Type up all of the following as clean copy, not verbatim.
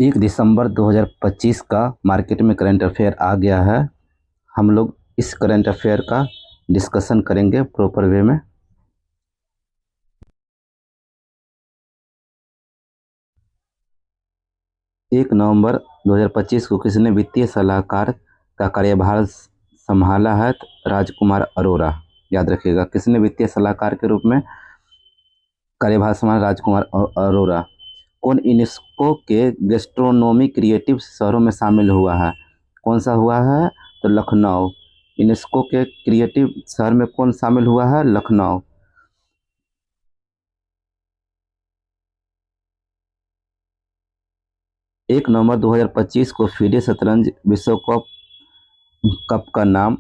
1 दिसंबर 2025 का मार्केट में current affair आ गया है। हम लोग इस करंट अफेयर का डिस्कशन करेंगे प्रॉपर वे में। एक नवंबर 2025 को किसने वित्तीय सलाहकार का कार्यभार संभाला है? राजकुमार अरोरा। याद रखिएगा, किसने वित्तीय सलाहकार के रूप में कार्यभार संभाला? राजकुमार अरोरा। कौन यूनेस्को के गैस्ट्रोनोमी क्रिएटिव शहरों में शामिल हुआ है? कौन सा हुआ है? तो लखनऊ। यूनेस्को के क्रिएटिव शहर में कौन शामिल हुआ है? लखनऊ। एक नवंबर 2025 को फीडे शतरंज विश्व कप का नाम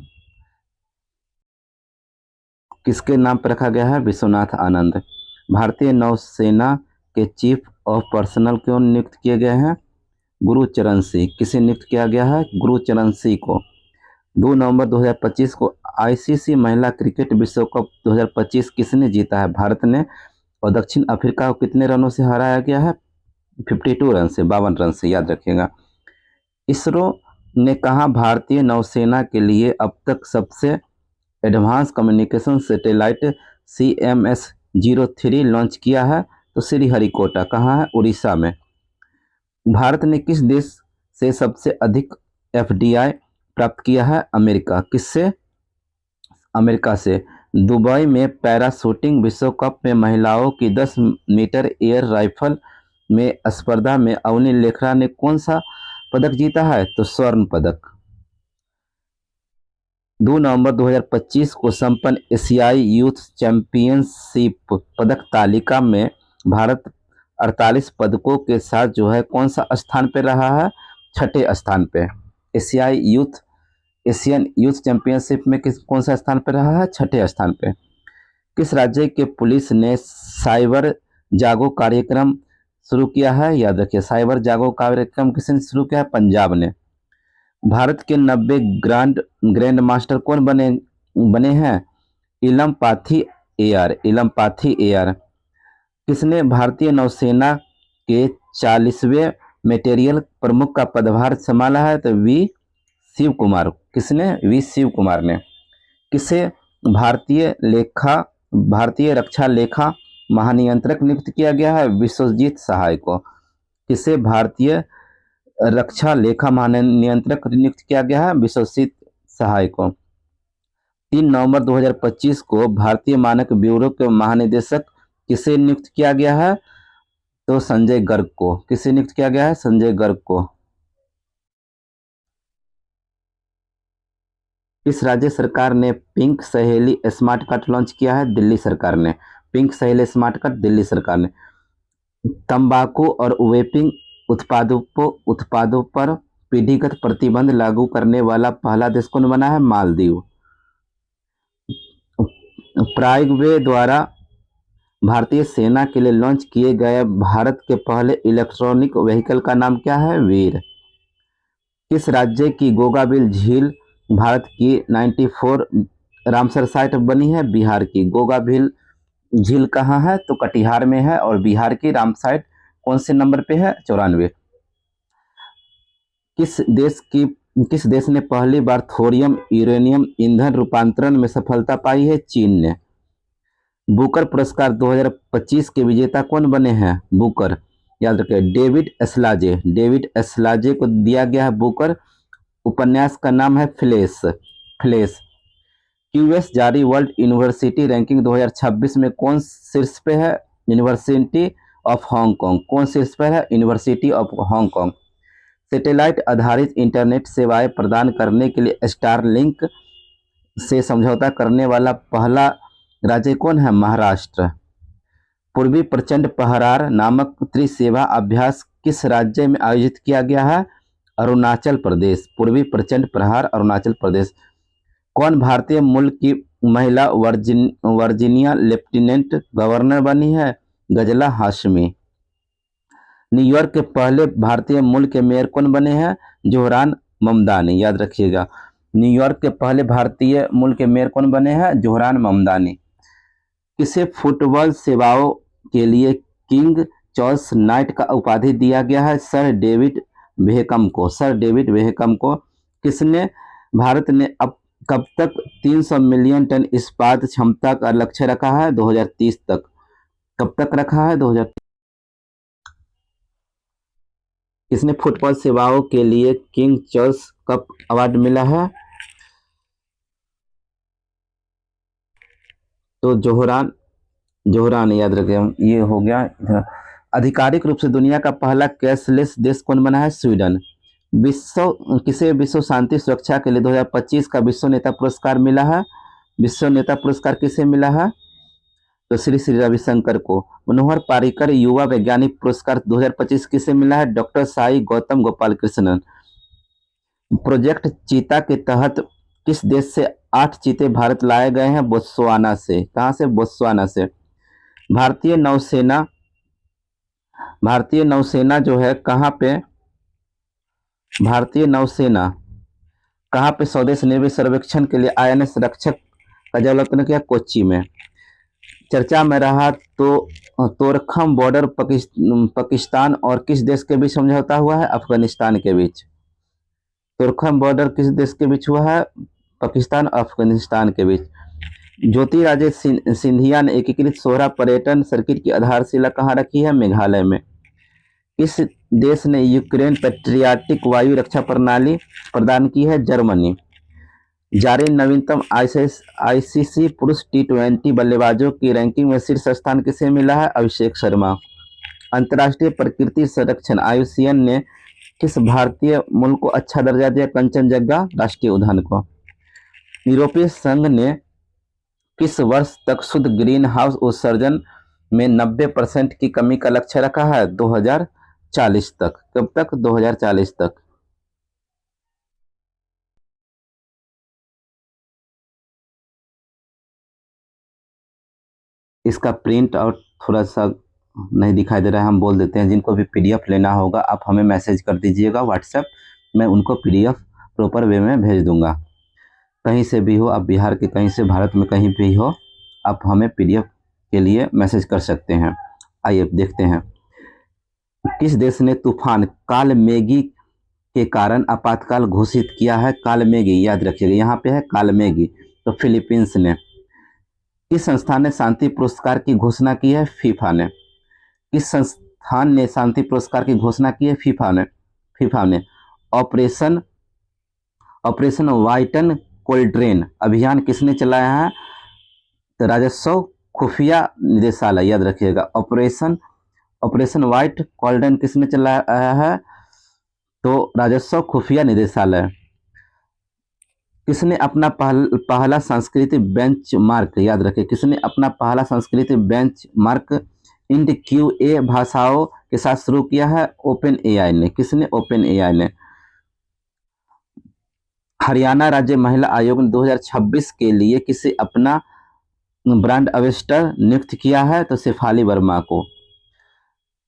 किसके नाम पर रखा गया है? विश्वनाथ आनंद। भारतीय नौसेना के चीफ ऑफ पर्सनल क्यों नियुक्त किए गए हैं? गुरचरण सिंह। किसे नियुक्त किया गया है? गुरचरण सिंह को। 2 नवंबर 2025 को आईसीसी महिला क्रिकेट विश्व कप 2025 किसने जीता है? भारत ने। और दक्षिण अफ्रीका को कितने रनों से हराया गया है? 52 रन से, 52 रन से। याद रखिएगा। इसरो ने कहा भारतीय नौसेना के लिए अब तक सबसे advance communication satellite CMS-03 launch किया है? तो श्रीहरिकोटा। कहाँ है? उड़ीसा में। भारत ने किस देश से सबसे अधिक FDI प्राप्त किया है? अमेरिका। किससे? अमेरिका से। दुबई में पैराशूटिंग विश्व कप में महिलाओं की 10 मीटर एयर राइफल में स्पर्धा में अवनी लेखरा ने कौन सा पदक जीता है? तो स्वर्ण पदक। 2 नवंबर 2025 को संपन्न एशियाई यूथ चैंपियनशिप पदक तालिका में भारत 48 पदकों के साथ जो है कौन सा स्थान पे रहा है? छठे स्थान पे। एशियन यूथ चैंपियनशिप में कौन सा स्थान पे रहा है? छठे स्थान पे। किस राज्य के पुलिस ने साइबर जागो कार्यक्रम शुरू किया है? याद रखिए, साइबर जागो कार्यक्रम किसने शुरू किया है? पंजाब ने। भारत के 90 ग्रैंड मास्टर कौन बने हैं? इलम पाथी एआर। किसने भारतीय नौसेना के 40वें मेटेरियल प्रमुख का पदभार संभाला है? तो वी शिव कुमार। किसने? वी शिव कुमार ने। किसे भारतीय रक्षा लेखा महानियंत्रक नियुक्त किया गया है? विश्वजीत सहाय को। किसे भारतीय रक्षा लेखा महानियंत्रक नियुक्त किया गया है? विश्वजीत सहाय को। 3 नवंबर 2025 को भारतीय मानक ब्यूरो के महानिदेशक किसे नियुक्त किया गया है? तो संजय गर्ग को। किसे नियुक्त किया गया है? संजय गर्ग को। किस राज्य सरकार ने पिंक सहेली स्मार्ट कार्ड लॉन्च किया है? दिल्ली सरकार ने। पिंक सहेली स्मार्ट कार्ड दिल्ली सरकार ने। तंबाकू और वेपिंग उत्पादों पर पीढ़ीगत प्रतिबंध लागू करने वाला पहला देश कौन बना है? मालदीव। प्राइगवे द्वारा भारतीय सेना के लिए लॉन्च किए गए भारत के पहले इलेक्ट्रॉनिक व्हीकल का नाम क्या है? वीर। किस राज्य की गोगाबिल झील भारत की 94 रामसर साइट बनी है? बिहार की। गोगाबिल झील कहाँ है? तो कटिहार में है। और बिहार की रामसाइट कौन से नंबर पे है? 94। किस देश ने पहली बार थोरियम यूरेनियम ईंधन रूपांतरण में सफलता पाई है? चीन ने। बुकर पुरस्कार 2025 के विजेता कौन बने हैं? बुकर। याद रखिए, डेविड एसलाजे को दिया गया है बुकर। उपन्यास का नाम है फ्लेश। क्यूएस जारी वर्ल्ड यूनिवर्सिटी रैंकिंग 2026 में कौन शीर्ष पे है? University of Hong Kong. कौन शीर्ष पे है? University of Hong Kong. सैटेलाइट आधारित इंटरनेट सेवाएं प्रदान करने के लिए स्टारलिंक से समझौता करने वाला पहला राज्य कौन है? महाराष्ट्र। पूर्वी प्रचंड प्रहरार नामक त्रिसेवा अभ्यास किस राज्य में आयोजित किया गया है? अरुणाचल प्रदेश। पूर्वी प्रचंड प्रहार, अरुणाचल प्रदेश। कौन भारतीय मूल की महिला वर्जीनिया लेफ्टिनेंट गवर्नर बनी है? गजला हाशमी। न्यूयॉर्क के पहले भारतीय मूल के मेयर कौन बने हैं? जोहरान ममदानी। याद रखिएगा, न्यूयॉर्क के पहले भारतीय मूल के मेयर कौन बने हैं? जोहरान ममदानी। किसे फुटबॉल सेवाओं के लिए किंग चार्ल्स नाइट का उपाधि दिया गया है सर डेविड बेहकम को। सर डेविड बेहकम को किसने भारत ने अब कब तक 300 मिलियन टन इस्पात क्षमता का लक्ष्य रखा है? 2030 तक। कब तक रखा है? 2000। किसने फुटबॉल सेवाओं के लिए किंग चार्ल्स कप अवार्ड मिला है? तो जोहरान याद रखें। ये हो गया। आधिकारिक रूप से दुनिया का पहला कैशलेस देश कौन बना है? स्वीडन। किसे विश्व शांति सुरक्षा के लिए 2025 का विश्व नेता पुरस्कार मिला है? विश्व नेता पुरस्कार किसे मिला है? तो श्री श्री रविशंकर को। मनोहर पारिकर युवा वैज्ञानिक पुरस्कार 2025 किसे मिला है? डॉक्टर साई गौतम गोपाल कृष्णन। प्रोजेक्ट चीता के तहत किस देश से 8 चीते भारत लाए गए हैं? बोत्सवाना से। कहां से? बोत्सवाना से। भारतीय नौसेना जो है कहां पे? भारतीय नौसेना कहां पे स्वदेश निर्मित सर्वेक्षण के लिए आईएनएस रक्षक का डेवलपमेंट किया? कोच्चि में। चर्चा में रहा तो तोरखम बॉर्डर पाकिस्तान और किस देश के बीच समझौता हुआ है? अफगानिस्तान के बीच। तोरखम बॉर्डर किस देश के बीच हुआ है? पाकिस्तान और अफगानिस्तान के बीच। ज्योतिरादित्य सिंधिया ने एकीकृत सोहरा पर्यटन सर्किट की आधारशिला कहाँ रखी है? मेघालय में। इस देश ने यूक्रेन पैट्रियाटिक वायु रक्षा प्रणाली प्रदान की है? जर्मनी। जारी नवीनतम आईसीसी पुरुष T20 बल्लेबाजों की रैंकिंग में शीर्ष स्थान किसे मिला है? अभिषेक शर्मा। अंतर्राष्ट्रीय प्रकृति संरक्षण IUCN ने किस भारतीय मूल को अच्छा दर्जा दिया? कंचनजंगा राष्ट्रीय उद्यान को। यूरोपीय संघ ने किस वर्ष तक शुद्ध ग्रीन हाउस उत्सर्जन में 90% की कमी का लक्ष्य रखा है? 2040 तक। कब तक? 2040 तक। इसका प्रिंट आउट थोड़ा सा नहीं दिखाई दे रहा है, हम बोल देते हैं। जिनको भी PDF लेना होगा आप हमें मैसेज कर दीजिएगा व्हाट्सएप, मैं उनको PDF प्रॉपर वे में भेज दूंगा। कहीं से भी हो आप, बिहार के कहीं से, भारत में कहीं भी हो, आप हमें PDF के लिए मैसेज कर सकते हैं। आइए देखते हैं। किस देश ने तूफान कालमेगी के कारण आपातकाल घोषित किया है? कालमेगी याद रखिएगा, यहाँ पे है कालमेगी। तो फिलीपींस ने। किस संस्थान ने शांति पुरस्कार की घोषणा की है? फीफा ने। किस संस्थान ने शांति पुरस्कार की घोषणा की है? फीफा ने। ऑपरेशन वाइटन कोल्ड्रेन अभियान किसने चलाया है? तो राजस्व खुफिया निदेशालय याद रखिएगा। ऑपरेशन व्हाइट कोल्डन किसने चलाया है? तो राजस्व खुफिया निदेशालय। किसने अपना पहला सांस्कृतिक बेंचमार्क याद रखे? किसने अपना पहला सांस्कृतिक बेंचमार्क इंड QA भाषाओं के साथ शुरू किया है? OpenAI ने। किसने? OpenAI ने। हरियाणा राज्य महिला आयोग ने 2026 के लिए किसे अपना ब्रांड एम्बेसडर नियुक्त किया है? तो शेफाली वर्मा को।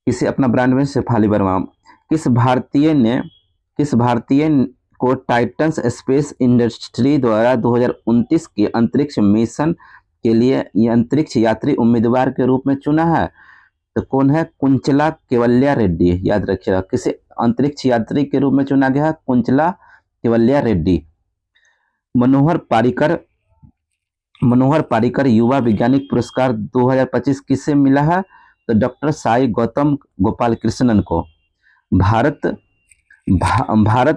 किसे अपना ब्रांड में? शेफाली वर्मा। किस भारतीय को टाइटन्स स्पेस इंडस्ट्री द्वारा 2029 के अंतरिक्ष मिशन के लिए अंतरिक्ष यात्री उम्मीदवार के रूप में चुना है? तो कौन है? कुंचला केवल्या रेड्डी याद रखिएगा। किसे अंतरिक्ष यात्री के रूप में चुना गया? कुंचला केवल्या रेड्डी। मनोहर पारिकर युवा वैज्ञानिक पुरस्कार 2025 किसे मिला है? तो डॉक्टर साई गौतम गोपाल कृष्णन को। भारत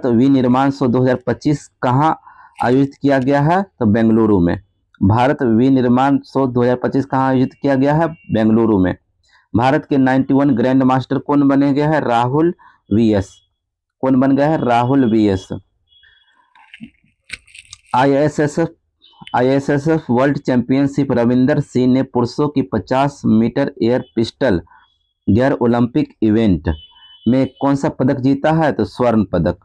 विनिर्माण 2025 कहाँ आयोजित किया गया है? तो बेंगलुरु में। भारत विनिर्माण 2025 कहाँ आयोजित किया गया है? बेंगलुरु में। भारत के 91 ग्रैंड मास्टर कौन बने गए हैं? राहुल VS। कौन बन गया है? Rahul VS। ISSF world championship Ravinder Singh ने पुरुषों की 50 मीटर एयर पिस्टल गैर ओलंपिक इवेंट में कौन सा पदक जीता है? तो स्वर्ण पदक।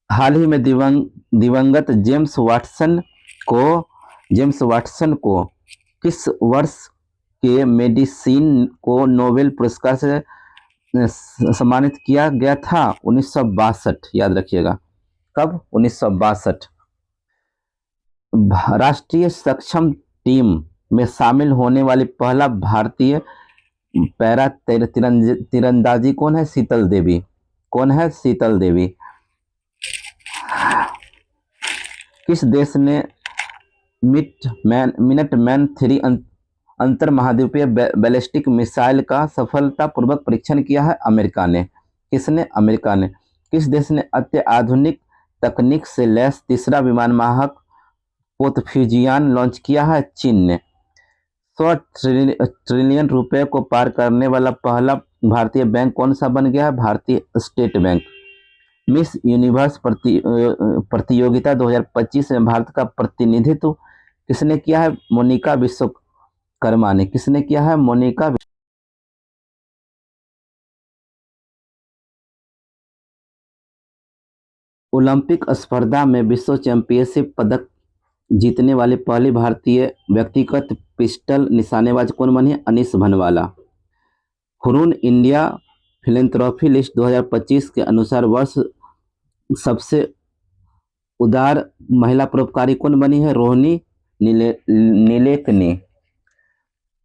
हाल ही में दिवंगत जेम्स वाटसन को किस वर्ष के मेडिसिन को नोबेल पुरस्कार से सम्मानित किया गया था? 1962 याद रखिएगा। कब? 1962। राष्ट्रीय सक्षम टीम में शामिल होने वाली पहला भारतीय पैरा तीरंदाजी कौन है? शीतल देवी। कौन है? शीतल देवी। किस देश ने मिनट मैन 3 अंतर महाद्वीपीय बैलिस्टिक मिसाइल का सफलतापूर्वक परीक्षण किया है? अमेरिका ने। किसने? अमेरिका ने। किस देश ने अत्याधुनिक तकनीक से लैस तीसरा विमान वाहक पोतफ्यूजियान लॉन्च किया है? चीन ने। 100 ट्रिलियन रुपए को पार करने वाला पहला भारतीय बैंक कौन सा बन गया है? भारतीय स्टेट बैंक। मिस यूनिवर्स प्रतियोगिता 2025 में भारत का प्रतिनिधित्व किसने किया है? मोनिका विश्वकर्मा ने। किसने किया है? मोनिका। ओलंपिक स्पर्धा में विश्व चैंपियनशिप पदक जीतने वाली पहली भारतीय व्यक्तिगत पिस्टल निशानेबाज कौन बनी है? Anish Bhanwala. Hurun India philanthropy list 2025 के अनुसार वर्ष सबसे उदार महिला परोपकारी कौन बनी है? रोहिणी नीलेकनी।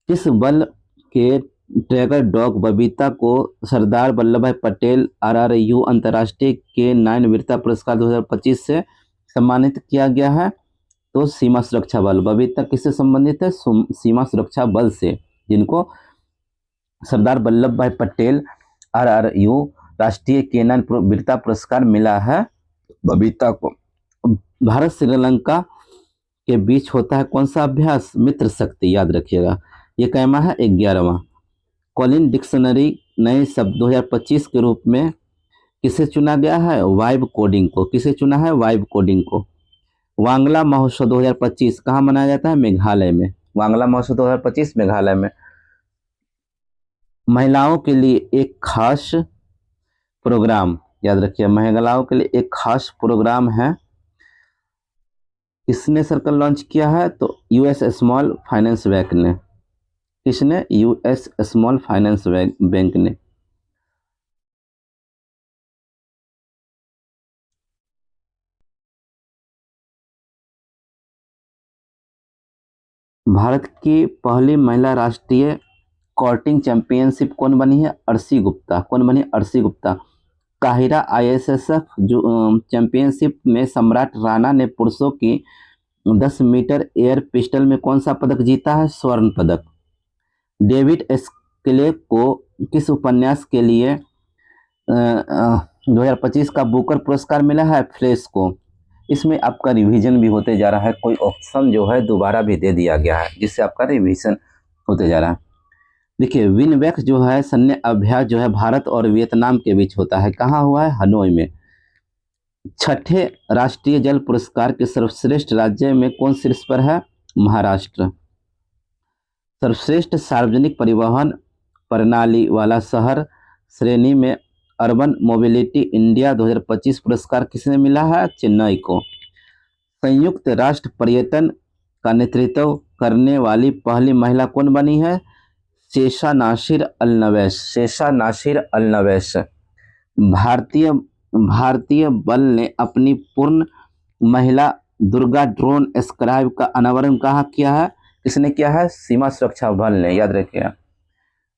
किस बल के ट्रैगर डॉग बबीता को सरदार वल्लभ भाई पटेल RRU अंतर्राष्ट्रीय K9 वीरता पुरस्कार 2025 से सम्मानित किया गया है? तो सीमा सुरक्षा बल। बबीता किससे संबंधित है? सीमा सुरक्षा बल से, जिनको सरदार वल्लभ भाई पटेल RRU राष्ट्रीय K9 वीरता पुरस्कार मिला है बबीता को। भारत श्रीलंका के बीच होता है कौन सा अभ्यास? मित्र शक्ति। याद रखिएगा। ये कैमा है? 11वां। कॉलिन डिक्शनरी नए शब्द 2025 के रूप में किसे चुना गया है? वाइब कोडिंग को। किसे चुना है? वाइब कोडिंग को। वांगला महोत्सव 2025 कहाँ मनाया जाता है? मेघालय में। वांगला महोत्सव 2025 मेघालय में। महिलाओं के लिए एक खास प्रोग्राम, याद रखिए, महिलाओं के लिए एक खास प्रोग्राम है, किसने सर्कल लॉन्च किया है? तो यूएस स्मॉल फाइनेंस बैंक ने। किसने? यूएस स्मॉल फाइनेंस बैंक ने। भारत की पहली महिला राष्ट्रीय कॉर्टिंग चैंपियनशिप कौन बनी है? अर्शी गुप्ता। कौन बनी? अर्शी गुप्ता। काहिरा ISSF जो चैंपियनशिप में सम्राट राणा ने पुरुषों की 10 मीटर एयर पिस्टल में कौन सा पदक जीता है? स्वर्ण पदक। डेविड एस्कले को किस उपन्यास के लिए 2025 का बुकर पुरस्कार मिला है? फ्लेश को। इसमें आपका रिवीजन भी होते जा रहा है, कोई ऑप्शन जो है दोबारा भी दे दिया गया है, जिससे आपका रिवीजन होते जा रहा है। देखिए, विनवेक्स जो है सैन्य अभ्यास जो है भारत और वियतनाम के बीच होता है। कहाँ हुआ है? हनोई में। छठे राष्ट्रीय जल पुरस्कार के सर्वश्रेष्ठ राज्य में कौन शीर्ष पर है? महाराष्ट्र। सर्वश्रेष्ठ सार्वजनिक परिवहन प्रणाली वाला शहर श्रेणी में अर्बन मोबिलिटी इंडिया 2025 पुरस्कार किसने मिला है? चेन्नई को। संयुक्त राष्ट्र पर्यटन का नेतृत्व करने वाली पहली महिला कौन बनी है? शेषा नासिर अल नवैश। शेषा नासिर अल नवैश। भारतीय बल ने अपनी पूर्ण महिला दुर्गा ड्रोन स्क्वाड का अनावरण कहाँ किया है? किसने किया है? सीमा सुरक्षा बल ने। याद रखिए,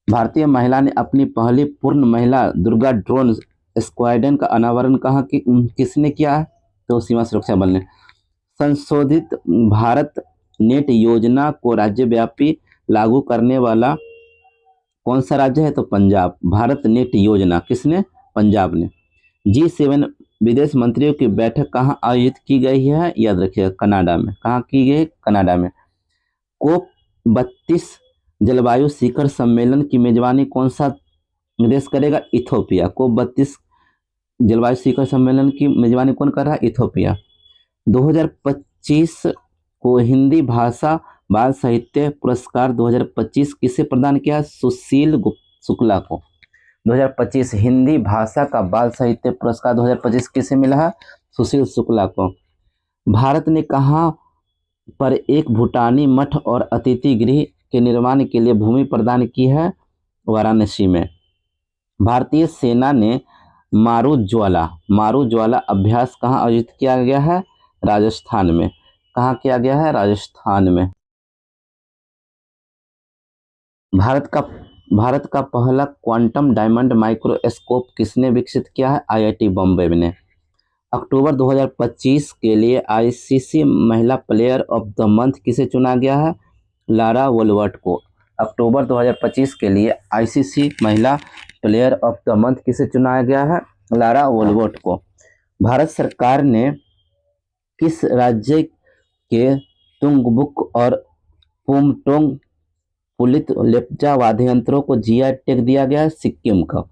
भारतीय महिला ने अपनी पहली पूर्ण महिला दुर्गा ड्रोन स्क्वाड्रन का अनावरण कहाँ किसने किया है? तो सीमा सुरक्षा बल ने। संशोधित भारत नेट योजना को राज्यव्यापी लागू करने वाला कौन सा राज्य है? तो पंजाब। भारत नेट योजना किसने? पंजाब ने। G7 विदेश मंत्रियों की बैठक कहाँ आयोजित की गई है? याद रखिएगा, कनाडा में। कहाँ की गई? कनाडा में। COP32 जलवायु शिखर सम्मेलन की मेजबानी कौन सा देश करेगा? इथोपिया। COP32 जलवायु शिखर सम्मेलन की मेजबानी कौन कर रहा है? इथोपिया। 2025 को हिंदी भाषा बाल साहित्य पुरस्कार 2025 किसे प्रदान किया? सुशील शुक्ला को। 2025 हिंदी भाषा का बाल साहित्य पुरस्कार 2025 किसे मिला है? सुशील शुक्ला को। भारत ने कहाँ पर एक भूटानी मठ और अतिथि गृह के निर्माण के लिए भूमि प्रदान की है? वाराणसी में। भारतीय सेना ने मारूज्वाला अभ्यास कहाँ आयोजित किया गया है? राजस्थान में। कहाँ किया गया है? राजस्थान में। भारत का भारत का पहला क्वांटम डायमंड माइक्रोस्कोप किसने विकसित किया है? आईआईटी बॉम्बे ने। अक्टूबर 2025 के लिए आईसीसी महिला प्लेयर ऑफ द मंथ किसे चुना गया है? लारा वोल्वर्ट को। अक्टूबर 2025 के लिए आईसीसी महिला प्लेयर ऑफ द मंथ किसे चुनाया गया है? लारा वोल्वर्ट को। भारत सरकार ने किस राज्य के तुंगबुक और पुमटोंग पुलित लेप्चा वाद्य यंत्रों को जीआई टैग दिया गया है? सिक्किम का।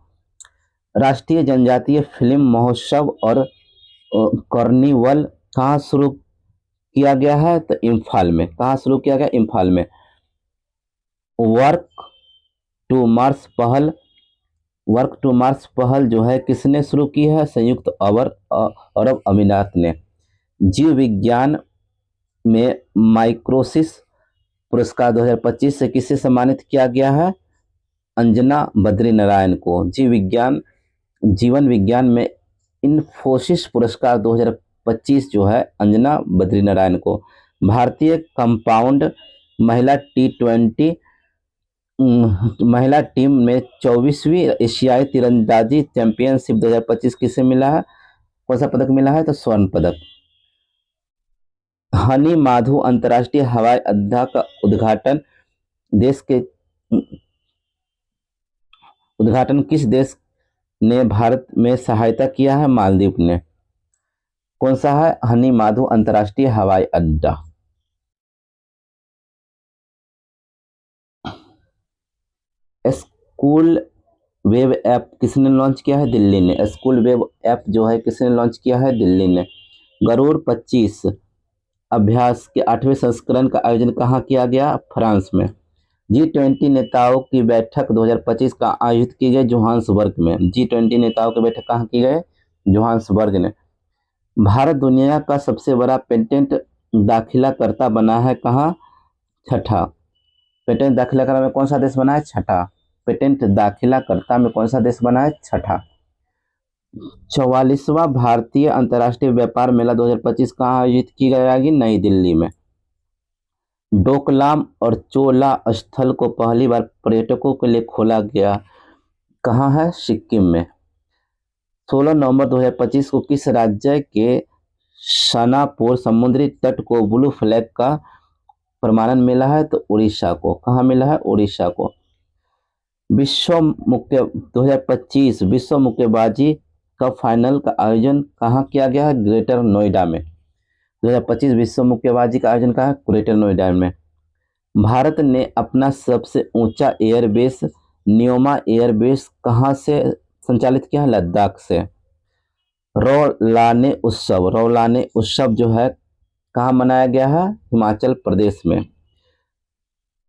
राष्ट्रीय जनजातीय फिल्म महोत्सव और कार्निवल कहाँ शुरू किया गया है? तो इम्फाल में। कहाँ शुरू किया गया? इम्फाल में। वर्क टू मार्स पहल जो है किसने शुरू की है? संयुक्त अरब अमीरात ने। जीव विज्ञान में माइक्रोसिस पुरस्कार 2025 से किसे सम्मानित किया गया है? अंजना बद्रीनारायण को। जीवन विज्ञान में इन्फोसिस पुरस्कार 2025 जो है अंजना बद्रीनारायण को। भारतीय कंपाउंड महिला टीम में 24वीं एशियाई तीरंदाजी चैंपियनशिप 2025 किसे मिला है? कौन सा पदक मिला है? तो स्वर्ण पदक। हनी माधु अंतर्राष्ट्रीय हवाई अड्डा का उद्घाटन किस देश ने भारत में सहायता किया है? मालदीव ने। कौन सा है? हनी माधु अंतर्राष्ट्रीय हवाई अड्डा। स्कूल वेब ऐप किसने लॉन्च किया है? दिल्ली ने। स्कूल वेब ऐप जो है किसने लॉन्च किया है? दिल्ली ने। गरुड़ 25 अभ्यास के 8वें संस्करण का आयोजन कहाँ किया गया? फ्रांस में। G20 नेताओं की बैठक 2025 का आयोजित की गई जोहान्सबर्ग में। G20 नेताओं की बैठक कहाँ की गई? जोहान्सबर्ग ने। भारत दुनिया का सबसे बड़ा पेटेंट दाखिलाकर्ता बना है कहाँ? छठा। पेटेंट दाखिलाकर्ता में कौन सा देश बना है? छठा। पेटेंट दाखिलाकर्ता में कौन सा देश बना है? छठा। 44वां भारतीय अंतर्राष्ट्रीय व्यापार मेला 2025 कहाँ आयोजित की जाएगी? नई दिल्ली में। डोकलाम और चोला स्थल को पहली बार पर्यटकों के लिए खोला गया कहाँ है? सिक्किम में। 16 नवंबर 2025 को किस राज्य के शानापुर समुद्री तट को ब्लू फ्लैग का प्रमाणन मिला है? तो उड़ीसा को। कहाँ मिला है? उड़ीसा को। 2025 विश्व मुक्केबाजी कप फाइनल का आयोजन कहाँ किया गया है? ग्रेटर नोएडा में। 2025 विश्व मुक्केबाजी का आयोजन कहाँ है? ग्रेटर नोएडा में। भारत ने अपना सबसे ऊंचा एयरबेस न्योमा एयरबेस कहाँ से संचालित किया है? लद्दाख से। रौलाने उत्सव जो है कहाँ मनाया गया है? हिमाचल प्रदेश में।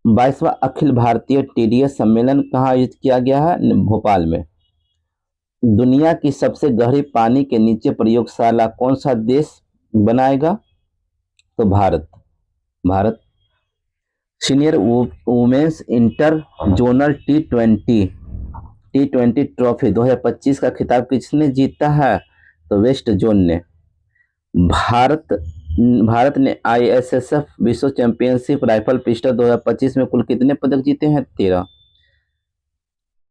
22वां अखिल भारतीय टीडीएस सम्मेलन कहाँ आयोजित किया गया है? भोपाल में। दुनिया की सबसे गहरी पानी के नीचे प्रयोगशाला कौन सा देश बनाएगा? तो Bharat. Senior women's inter zonal टी20 ट्रॉफी 2025 का खिताब किसने जीता है? तो वेस्ट जोन ने। भारत ने आईएसएसएफ विश्व चैंपियनशिप राइफल पिस्टल 2025 में कुल कितने पदक जीते हैं? 13।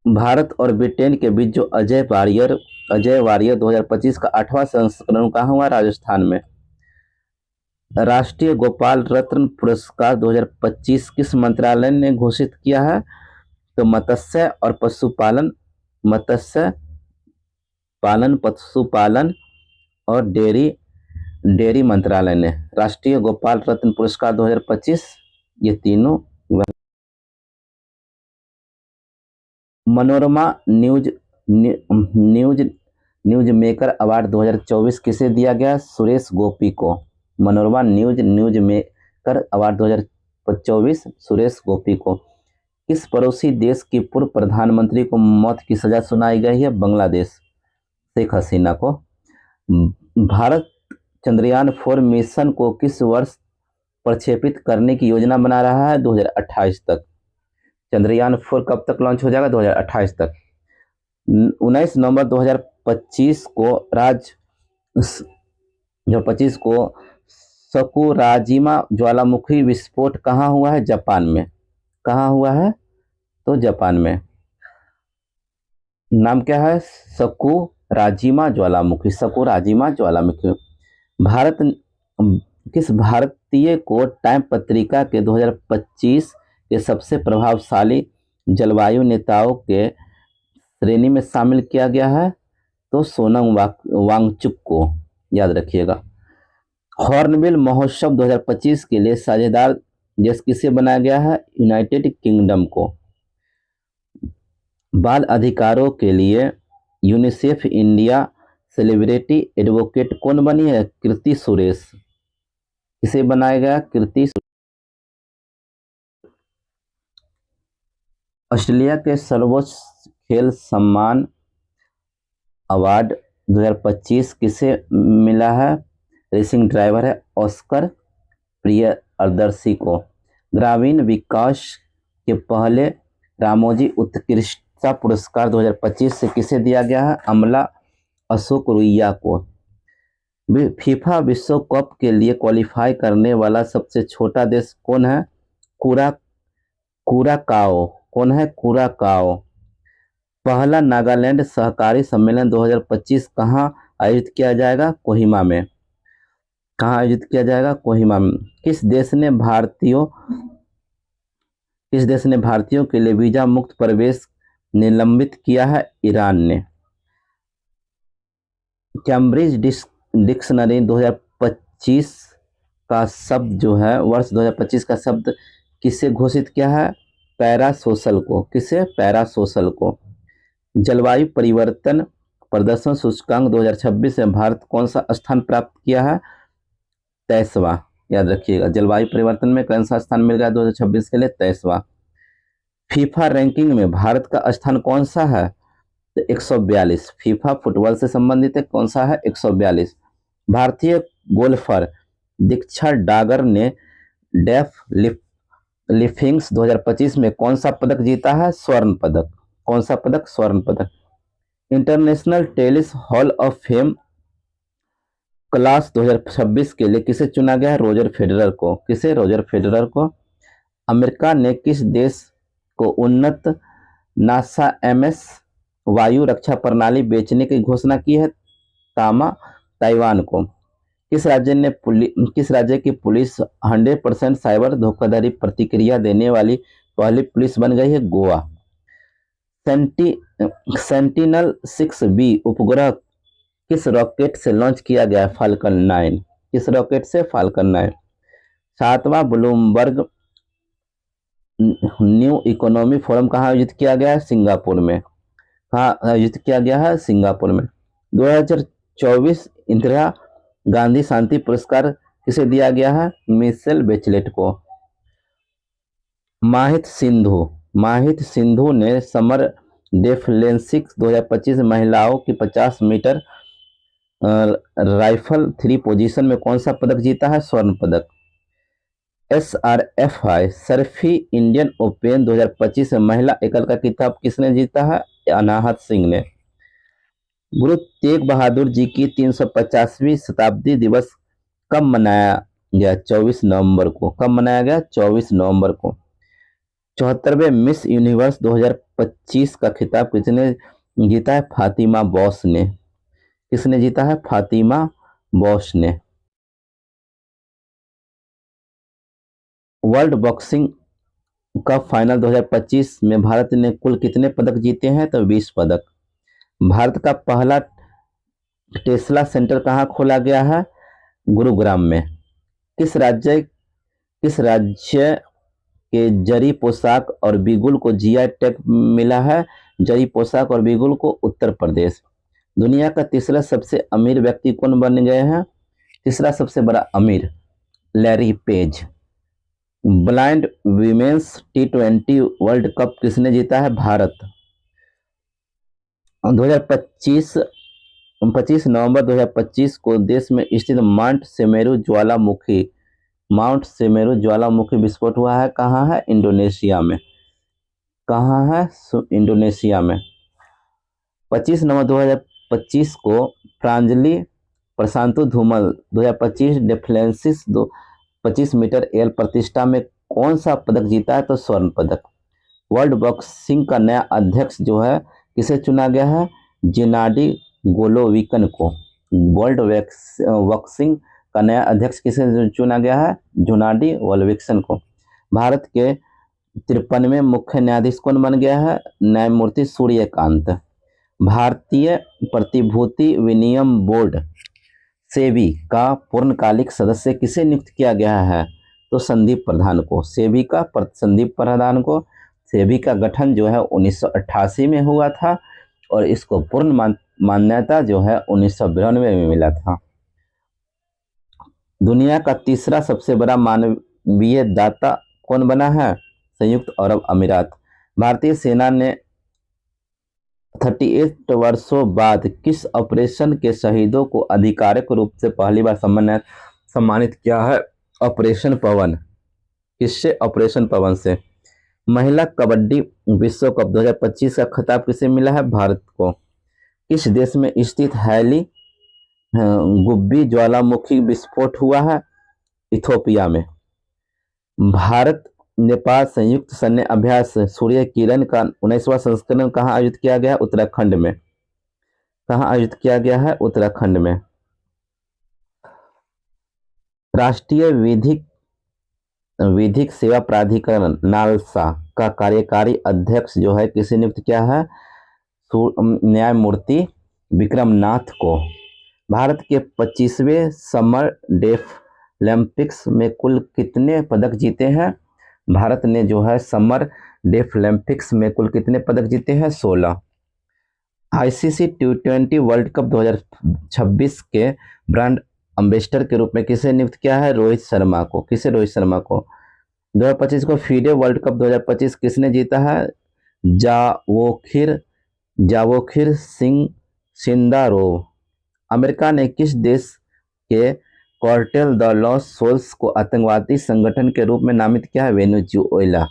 भारत और ब्रिटेन के बीच जो अजय वारियर 2025 का 8वां संस्करण कहाँ हुआ? राजस्थान में। राष्ट्रीय गोपाल रत्न पुरस्कार 2025 किस मंत्रालय ने घोषित किया है? तो मत्स्य पशुपालन और डेयरी मंत्रालय ने। राष्ट्रीय गोपाल रत्न पुरस्कार 2025 ये तीनों। मनोरमा न्यूज मेकर अवार्ड 2024 किसे दिया गया? सुरेश गोपी को। Manorama news maker award 2024 Suresh Gopi को। किस पड़ोसी देश की पूर्व प्रधानमंत्री को मौत की सजा सुनाई गई है? बांग्लादेश, शेख हसीना को। भारत चंद्रयान 4 मिशन को किस वर्ष प्रक्षेपित करने की योजना बना रहा है? 2028 तक। चंद्रयान 4 कब तक लॉन्च हो जाएगा? 2028 तक। 19 नवंबर 2025 को सकुराजिमा ज्वालामुखी विस्फोट कहाँ हुआ है? जापान में। कहाँ हुआ है? तो जापान में। नाम क्या है? सकुराजिमा ज्वालामुखी, सकुराजिमा ज्वालामुखी। भारत किस भारतीय को टाइम पत्रिका के 2025 के सबसे प्रभावशाली जलवायु नेताओं के श्रेणी में शामिल किया गया है? तो सोनम वांगचुक को, याद रखिएगा। हॉर्नबिल महोत्सव 2025 के लिए साझेदार देश किसे बनाया गया है? यूनाइटेड किंगडम को। बाल अधिकारों के लिए यूनिसेफ इंडिया सेलिब्रिटी एडवोकेट कौन बनी है? कीर्ति सुरेश। किसे बनाया गया? कीर्ति। ऑस्ट्रेलिया के सर्वोच्च खेल सम्मान अवार्ड 2025 किसे मिला है? रेसिंग ड्राइवर है ऑस्कर प्रियदर्शी को। ग्रामीण विकास के पहले रामोजी उत्कृष्टता पुरस्कार 2025 से किसे दिया गया है? अमला अशोक रुइया को। फीफा विश्व कप के लिए क्वालिफाई करने वाला सबसे छोटा देश कौन है? कुराकाओ। कौन है? कुराकाओ। पहला नागालैंड सहकारी सम्मेलन 2025 कहाँ आयोजित किया जाएगा? कोहिमा में। कहाँ आयोजित किया जाएगा? कोहिमा में। किस देश ने भारतीयों के लिए वीजा मुक्त प्रवेश निलंबित किया है? ईरान ने। कैम्ब्रिज डिक्शनरी 2025 का शब्द जो है, वर्ष 2025 का शब्द किसे घोषित किया है? पैरासोशल को। किसे? पैरासोशल को। जलवायु परिवर्तन प्रदर्शन सूचकांक 2026 में भारत कौन सा स्थान प्राप्त किया है? 23वां। याद रखिएगा, जलवायु परिवर्तन में कौन सा स्थान मिल गया 2026 के लिए? 23वां। फीफा रैंकिंग में भारत का स्थान कौन सा है? तो 142। फीफा फुटबॉल से संबंधित है, कौन सा है? 142। भारतीय गोल्फर दीक्षा डागर ने डेफ लिफ्टिंग्स 2025 में कौन सा पदक जीता है? स्वर्ण पदक। कौन सा पदक? स्वर्ण पदक। International tennis hall of fame class 2026 के लिए किसे चुना गया है? रोजर फेडरर को। किसे? रोजर फेडरर को। अमेरिका ने किस देश को उन्नत नासा एमएस वायु रक्षा प्रणाली बेचने की घोषणा की है? ताइवान को। किस राज्य की पुलिस 100% साइबर धोखाधड़ी प्रतिक्रिया देने वाली पहली पुलिस बन गई है? गोवा। सेंटिनल 6B उपग्रह किस रॉकेट से लॉन्च किया गया है? फाल्कन 9। किस रॉकेट से? फाल्कन 9। 7वां ब्लूमबर्ग न्यू इकोनॉमी फोरम कहाँ आयोजित किया गया है? सिंगापुर में। कहाँ आयोजित किया गया है? सिंगापुर में। 2024 इंदिरा गांधी शांति पुरस्कार किसे दिया गया है? मिशेल बेचलेट को। माहित सिंधु ने समर डेफलेंसिक्स 2025 महिलाओं की 50 मीटर राइफल 3 पोजीशन में कौन सा पदक जीता है? स्वर्ण पदक। SRFI सर्फी इंडियन ओपन 2025 में महिला एकल का खिताब किसने जीता है? अनाहत सिंह ने। गुरु तेग बहादुर जी की 350वीं शताब्दी दिवस कब मनाया गया? 24 नवंबर को। कब मनाया गया? 24 नवंबर को। 74वें मिस यूनिवर्स 2025 का खिताब किसने जीता है? फातिमा बॉस ने। किसने जीता है? फातिमा बॉस ने। वर्ल्ड बॉक्सिंग कप फाइनल 2025 में भारत ने कुल कितने पदक जीते हैं? तो 20 पदक। भारत का पहला टेस्ला सेंटर कहाँ खोला गया है? गुरुग्राम में। किस राज्य के जरी पोशाक और बिगुल को जीआई टैग मिला है? जरी पोशाक और बिगुल को उत्तर प्रदेश। दुनिया का तीसरा सबसे अमीर व्यक्ति कौन बन गए हैं? तीसरा सबसे बड़ा अमीर Larry page. Blind women's T20 world cup किसने जीता है? भारत। 25 नवंबर 2025 को देश में स्थित माउंट सेमेरू विस्फोट हुआ है। कहाँ है? इंडोनेशिया में। कहाँ है? इंडोनेशिया में। 25 नवंबर 2025 को प्रांजलि प्रशांतु धूमल 2025 डेफलेंसिस 25 मीटर एयर प्रतिष्ठा में कौन सा पदक जीता है? तो स्वर्ण पदक। वर्ल्ड बॉक्सिंग का नया अध्यक्ष जो है किसे चुना गया है? जेनाडी गोलोविकन को। वर्ल्ड बॉक्सिंग का नया अध्यक्ष किसे चुना गया है? जेनाडी गोलोविकन को। भारत के 53वें मुख्य न्यायाधीश कौन बन गया है? न्यायमूर्ति सूर्यकांत। भारतीय प्रतिभूति विनिमय बोर्ड सेबी का पूर्णकालिक सदस्य किसे नियुक्त किया गया है? तो संदीप प्रधान को। सेबी का संदीप प्रधान को। सेबी का गठन जो है 1988 में हुआ था और इसको पूर्ण मान्यता जो है 1992 में मिला था। दुनिया का तीसरा सबसे बड़ा मानवीय दाता कौन बना है? संयुक्त अरब अमीरात। भारतीय सेना ने 38 वर्षों बाद किस ऑपरेशन के शहीदों को आधिकारिक रूप से पहली बार सम्मानित किया है? ऑपरेशन पवन। किससे? ऑपरेशन पवन से। महिला कबड्डी विश्व कप 2025 का खिताब किसे मिला है? भारत को। किस देश में स्थित हैली गुब्बी ज्वालामुखी विस्फोट हुआ है? इथोपिया में। भारत नेपाल संयुक्त सैन्य अभ्यास सूर्य किरण का 19वां संस्करण कहाँ आयोजित किया गया? उत्तराखंड में। कहाँ आयोजित किया गया है? उत्तराखंड में। राष्ट्रीय विधिक सेवा प्राधिकरण नालसा का कार्यकारी अध्यक्ष जो है किसे नियुक्त किया है? न्यायमूर्ति विक्रमनाथ को। भारत के 25वें समर डेफ ओलंपिक्स में कुल कितने पदक जीते हैं? भारत ने जो है समर डेफ ओलंपिक्स में कुल कितने पदक जीते हैं? 16। आईसीसी T20 वर्ल्ड कप 2026 के ब्रांड एम्बेसडर के रूप में किसे नियुक्त किया है? रोहित शर्मा को। किसे? रोहित शर्मा को। 2025 को फीडे वर्ल्ड कप 2025 किसने जीता है? Javokhir Singh Sindarov. अमेरिका ने किस देश के कार्टेल द लॉस सोल्स को आतंकवादी संगठन के रूप में नामित किया है? वेनेजुएला।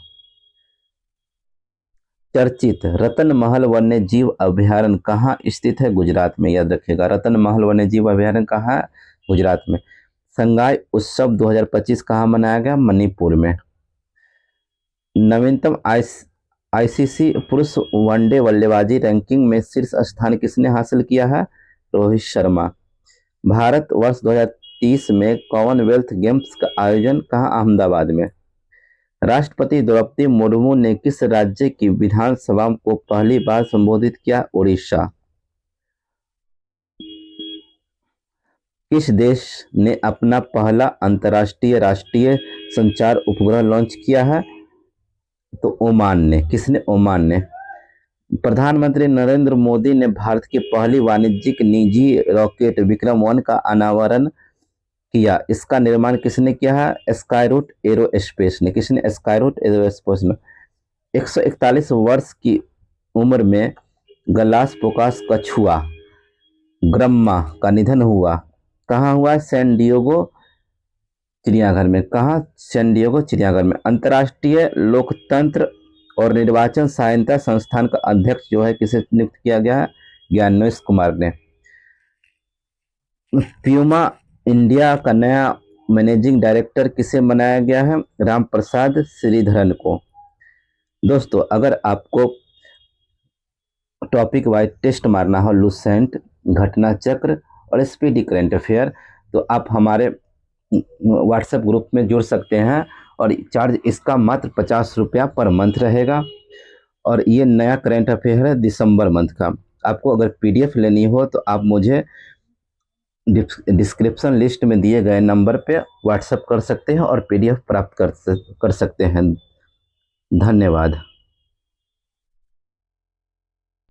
चर्चित रतन महल वन्य जीव अभयारण्य कहाँ स्थित है? गुजरात में। याद रखिएगा, रतन महल वन्य जीव अभयारण्य कहाँ है? गुजरात में। संगाई उत्सव 2025 कहाँ मनाया गया? मणिपुर में। नवीनतम आईसीसी पुरुष वनडे बल्लेबाजी रैंकिंग में शीर्ष स्थान किसने हासिल किया है? रोहित शर्मा। भारत वर्ष 2030 में कॉमनवेल्थ गेम्स का आयोजन कहाँ? अहमदाबाद में। राष्ट्रपति द्रौपदी मुर्मू ने किस राज्य की विधानसभा को पहली बार संबोधित किया? उड़ीसा। किस देश ने अपना पहला अंतर्राष्ट्रीय राष्ट्रीय संचार उपग्रह लॉन्च किया है? तो ओमान ने। किसने? ओमान ने। प्रधानमंत्री नरेंद्र मोदी ने भारत की पहली वाणिज्यिक निजी रॉकेट विक्रम-1 का अनावरण किया। इसका निर्माण किसने किया है? स्काईरूट एरोस्पेस ने। किसने? स्काईरूट एरोस्पेस ने। 141 वर्ष की उम्र में गलापागोस कछुआ ग्रम्मा का निधन हुआ। कहाँ हुआ? सैन डिएगो चिड़ियाघर में। कहाँ? सैन डिएगो चिड़ियाघर में। अंतर्राष्ट्रीय लोकतंत्र और निर्वाचन सहायता संस्थान का अध्यक्ष जो है किसे नियुक्त किया गया है? ज्ञानेश कुमार ने। प्यूमा इंडिया का नया मैनेजिंग डायरेक्टर किसे बनाया गया है? राम प्रसाद श्रीधरन को। दोस्तों, अगर आपको टॉपिक वाइज टेस्ट मारना हो, लुसेंट, घटना चक्र और स्पीडी करंट अफेयर, तो आप हमारे व्हाट्सएप ग्रुप में जुड़ सकते हैं और चार्ज इसका मात्र 50 रुपया पर मंथ रहेगा। और ये नया करंट अफेयर है दिसंबर मंथ का। आपको अगर पीडीएफ लेनी हो तो आप मुझे डिस्क्रिप्शन लिस्ट में दिए गए नंबर पे व्हाट्सएप कर सकते हैं और पीडीएफ प्राप्त कर सकते हैं। धन्यवाद।